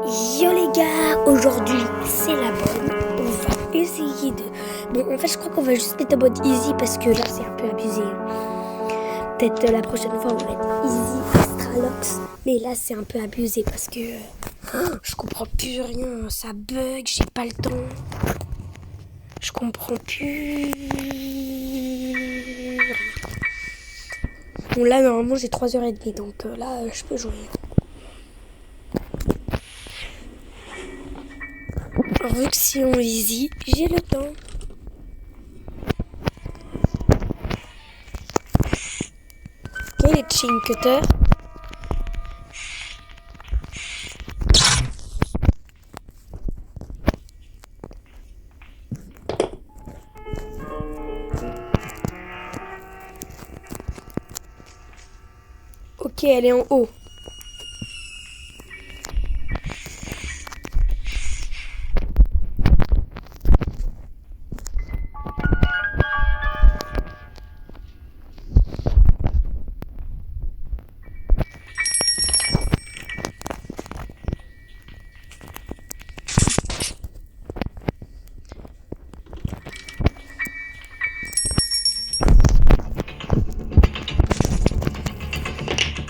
Yo les gars, aujourd'hui c'est la bonne. On va essayer de... Bon, en fait je crois qu'on va juste mettre en mode easy parce que là c'est un peu abusé. Peut-être la prochaine fois on va mettre easy extra locks. Mais là c'est un peu abusé parce que je comprends plus rien. Ça bug, j'ai pas le temps. Je comprends plus rien. Bon là normalement j'ai 3h30 donc là je peux jouer. Alors, vu que si on easy, j'ai le temps. Ok, les chain cutter. Ok, elle est en haut.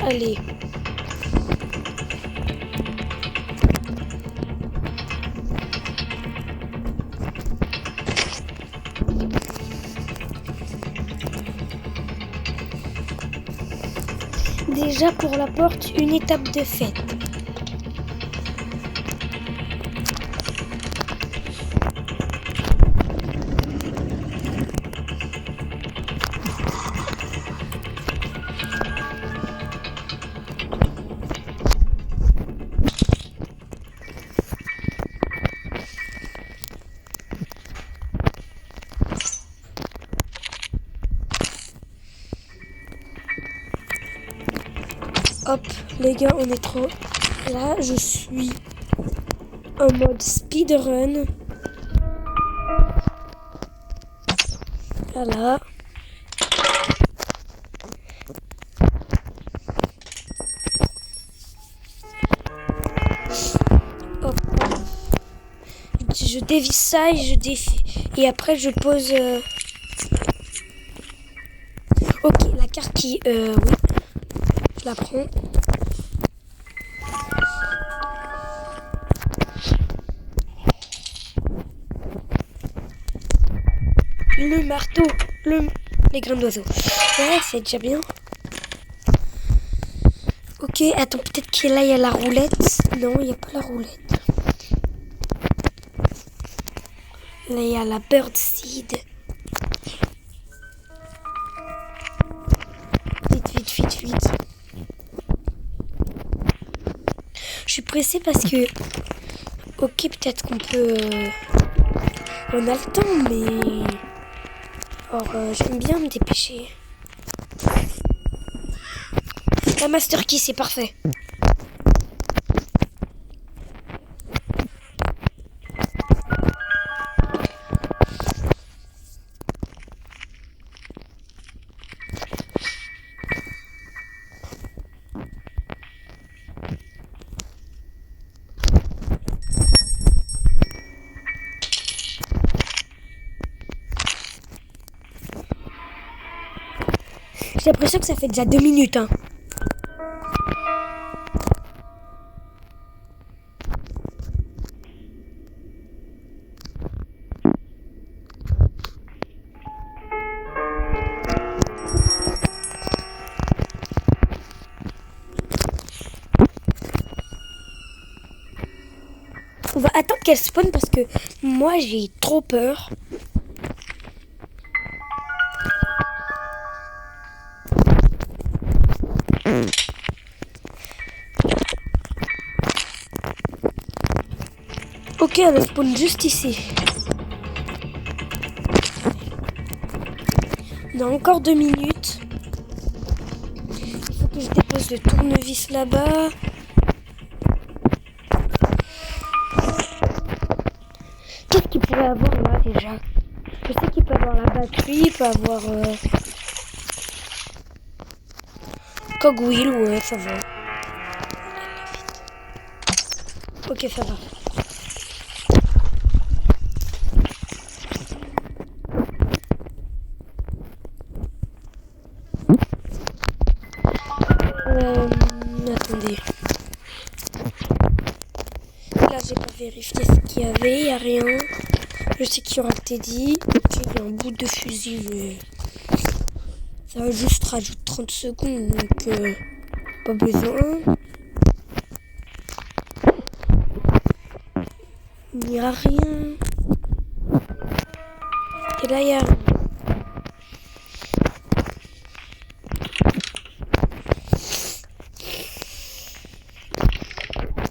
Allez. Déjà pour la porte, une étape de fête. Hop, les gars, on est trop... Là, je suis en mode speedrun. Voilà. Hop. Je dévisse ça et je défie. Et après, je pose... Ok, la carte qui... oui. Je la prends. Le marteau, les grains d'oiseau. Ouais, c'est déjà bien. Ok, attends, peut-être qu'il y a la roulette. Non, il n'y a pas la roulette. Là, il y a la bird seed. Vite. Je suis pressée parce que... Ok, peut-être qu'on peut... On a le temps, mais... Or, j'aime bien me dépêcher. La master key, c'est parfait. J'ai l'impression que ça fait déjà 2 minutes. Hein. On va attendre qu'elle spawn parce que moi j'ai trop peur. Ok, elle spawn juste ici. On a encore 2 minutes. Il faut que je dépose le tournevis là-bas. Qu'est-ce qu'il pourrait avoir là déjà? Je sais qu'il peut avoir la batterie, il peut avoir... Cogwheel, ouais, ça va. Ok, ça va. Attendez. Là, j'ai pas vérifié ce qu'il y avait. Il n'y a rien. Je sais qu'il y aura Teddy. Ok, il y a un bout de fusil, mais ça va juste rajouter 30 secondes, donc pas besoin. Il n'y a rien. Et là, il y a rien.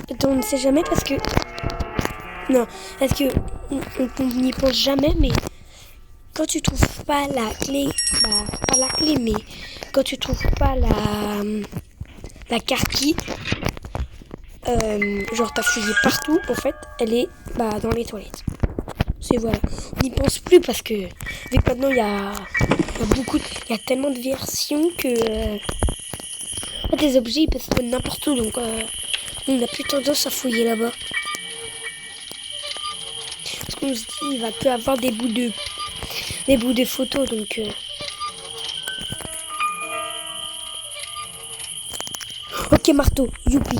Attends, on ne sait jamais parce que... Non, parce que on n'y pense jamais, mais quand tu trouves pas la clé, bah pas la clé, mais quand tu trouves pas la carte qui, genre t'as fouillé partout, en fait, elle est bah dans les toilettes. C'est voilà. On n'y pense plus parce que vu que maintenant il y a tellement de versions que en fait, les objets ils peuvent se trouver n'importe où, donc on n'a plus tendance à fouiller là-bas. Parce qu'on se dit il va que avoir des bouts de photos, donc ok, marteau, youpi.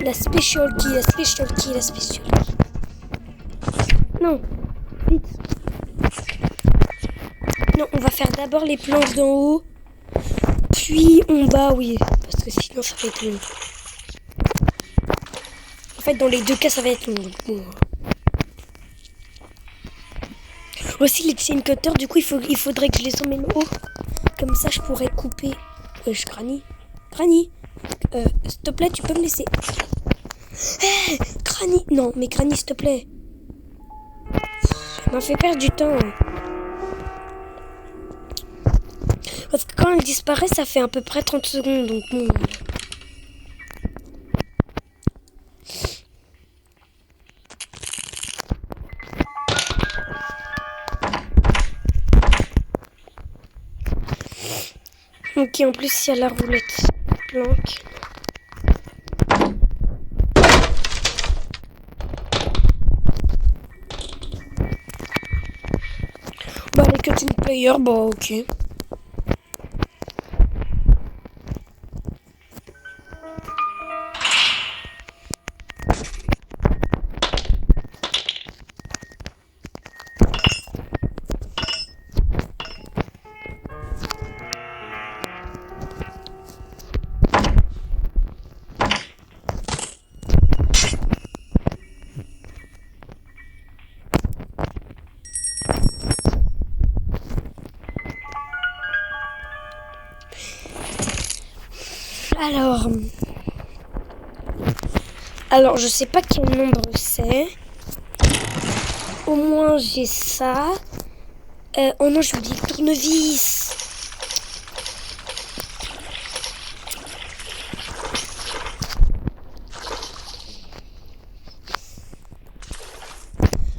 La special key, la special key, la special key. Non, vite. Non, on va faire d'abord les planches d'en haut, puis en bas, oui, parce que sinon ça va être long. En fait, dans les deux cas, ça va être long. Bon. Aussi, les chain cutters, du coup, il faudrait que je les emmène haut. Comme ça, je pourrais couper. Granny. Granny, s'il te plaît, tu peux me laisser. Hey, Granny. Non, mais Granny, s'il te plaît. Ça m'a fait perdre du temps. Parce que quand elle disparaît, ça fait à peu près 30 secondes. Donc bon. Ok, en plus, il y a la roulette. Planque. Bah, les cutting player, bah, ok. Alors, je sais pas quel nombre c'est. Au moins, j'ai ça. Oh non, je vous dis le tournevis.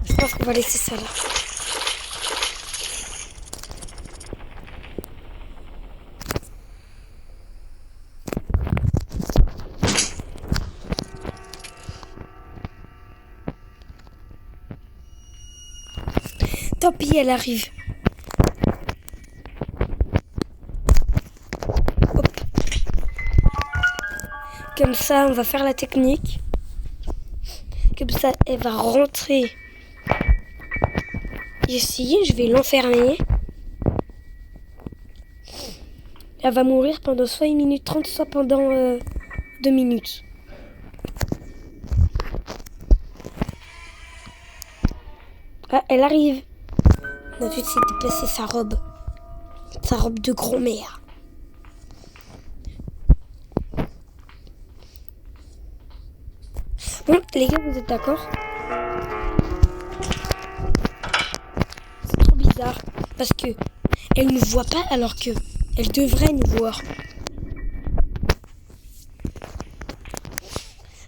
Je pense qu'on va laisser ça là. Tant pis, elle arrive. Comme ça, on va faire la technique. Comme ça, elle va rentrer ici. Je vais l'enfermer. Elle va mourir pendant soit 1 minute 30, soit pendant 2 minutes. Ah, elle arrive. On a vu que c'était passé sa robe. Sa robe de grand-mère. Bon, les gars, vous êtes d'accord? C'est trop bizarre. Parce que elle ne voit pas alors que elle devrait nous voir.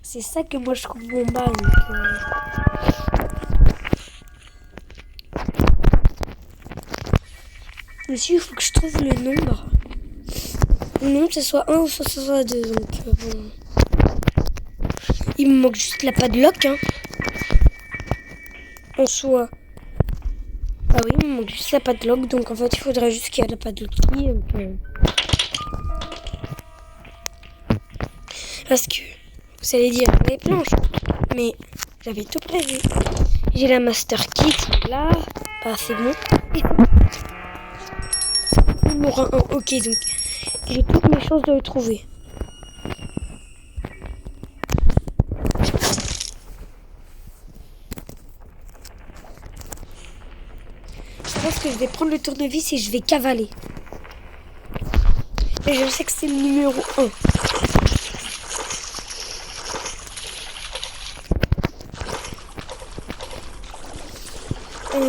C'est ça que moi je trouve bon bas. Monsieur, il faut que je trouve le nombre. Non, que ce soit 1 ou que ce soit 2. Donc, bon. Il me manque juste la padlock. Hein. En soi. Ah oui, il me manque juste la padlock. Donc, en fait, il faudrait juste qu'il y ait la padlock. Parce que, vous allez dire, les planches. Mais, j'avais tout prévu. J'ai la master kit. Là. Bah, c'est bon. Il m'aura un ok. Donc, j'ai toutes mes chances de le trouver. Je pense que je vais prendre le tournevis et je vais cavaler. Et je sais que c'est le numéro 1.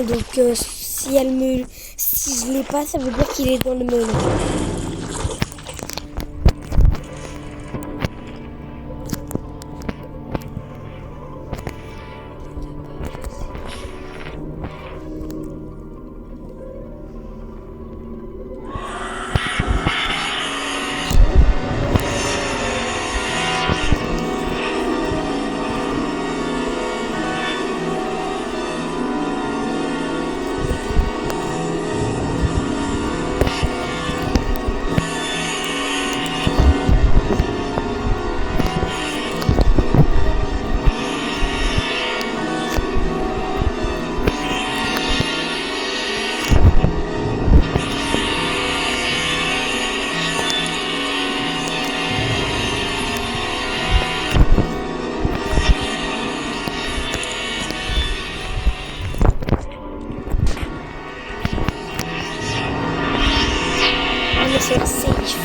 Donc si je l'ai pas, ça veut dire qu'il est dans le melon. C'est safe.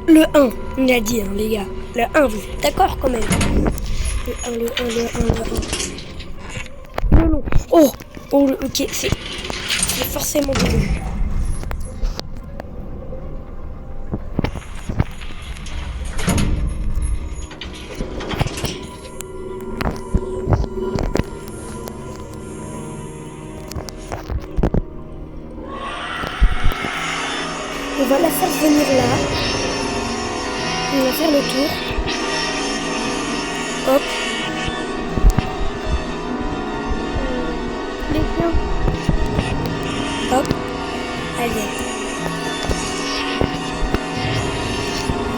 Le 1, on a dit, hein, les gars. Le 1, vous êtes d'accord quand même? Le 1, le 1, le 1, le 1. Non. Oh, ok, c'est forcément bon. On va la faire venir là. On va faire le tour. Hop. Les biens. Hop. Allez.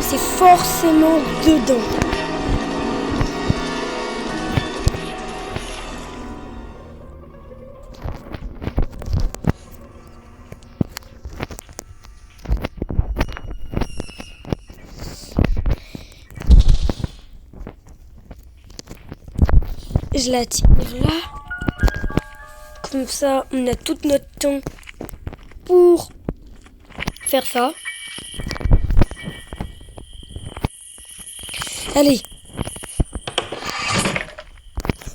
C'est forcément dedans. Je la tire là. Comme ça, on a tout notre temps pour faire ça. Allez.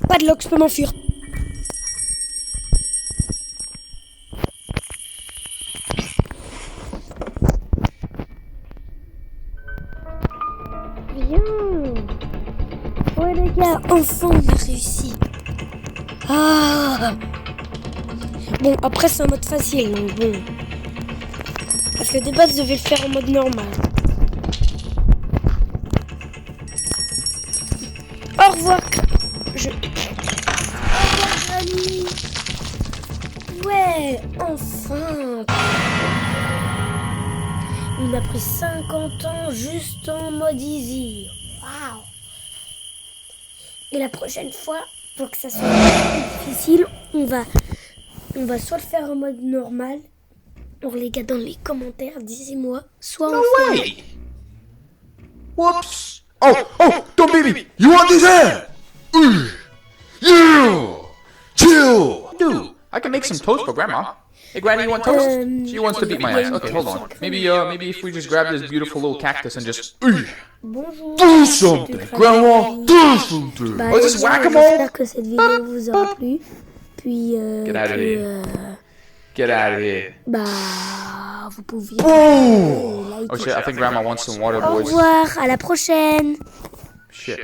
Pas de lock, je peux m'enfuir. Bien. Ouais les gars, enfin on a réussi. Ah. Bon, après c'est en mode facile, donc bon. Parce que de base, je vais le faire en mode normal. Au revoir. Au revoir, Granny. Ouais, enfin. On a pris 50 ans juste en mode easy. Waouh. Et la prochaine fois, pour que ça soit plus difficile, on va soit le faire en mode normal. Alors les gars, dans les commentaires, disez-moi, soit No on fait... way! Whoops! Oh, don't beat me! You want this hand? You! Chill! Dude, I can make some toast for Grandma. Hey, Granny, you want toast? She wants to beat my ass. Okay, hold on. Maybe if we just grab this beautiful little cactus and just... Bonjour. Do something, Grandma! Do something! Bah, Oh, just les gars, whack-a-mole? j'espère que cette vidéo vous aura plu. Puis, Get out of here. Get out of here. bah, vous pouvez Oh! liker. Oh shit, I think Grandma wants some water, Au boys. revoir, à la prochaine. Shit.